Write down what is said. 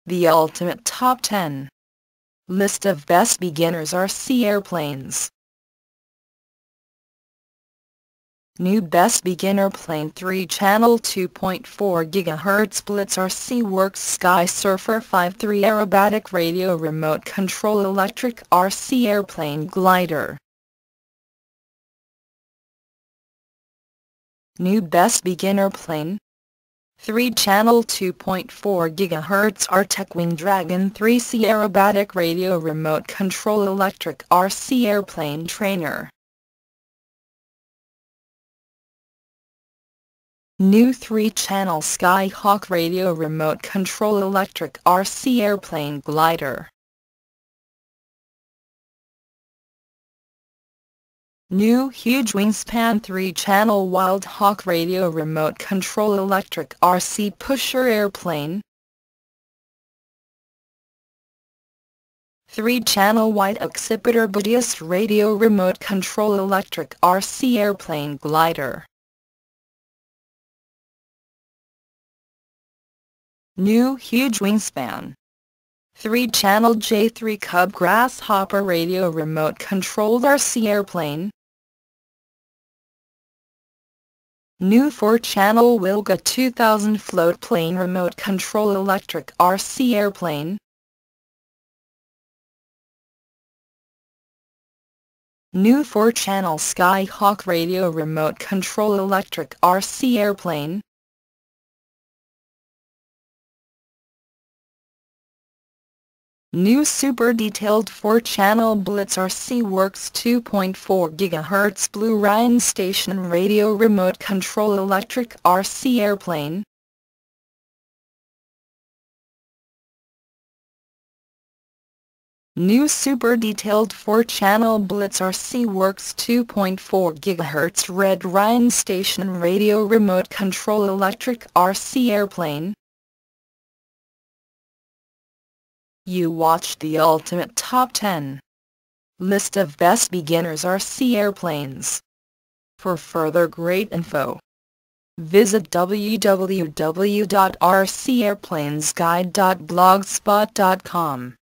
The Ultimate Top 10 List of Best Beginners RC Airplanes. New Best Beginner Plane 3-channel 2.4 GHz Blitz RC Works Sky Surfer 5.3 Aerobatic Radio Remote Control Electric RC Airplane Glider. New Best Beginner Plane 3-channel 2.4 GHz Artec Wing Dragon 3C Aerobatic Radio Remote Control Electric RC Airplane Trainer. New 3-channel Skyhawk Radio Remote Control Electric RC Airplane Glider. New Huge Wingspan 3-channel Wild Hawk Radio Remote Control Electric RC Pusher Airplane. 3-channel White Occipital Buddhist Radio Remote Control Electric RC Airplane Glider. New Huge Wingspan 3-channel J3 Cub Grasshopper Radio Remote Controlled RC Airplane. New 4-channel Wilga 2000 Float Plane Remote Control Electric RC Airplane. New 4-channel Skyhawk Radio Remote Control Electric RC Airplane. New Super Detailed 4-channel Blitz RC Works 2.4 GHz Blue Ryan Station Radio Remote Control Electric RC Airplane. New Super Detailed 4-channel Blitz RC Works 2.4 GHz Red Ryan Station Radio Remote Control Electric RC Airplane. You watched the Ultimate Top 10 List of Best Beginners RC Airplanes. For further great info, visit www.rcairplanesguide.blogspot.com.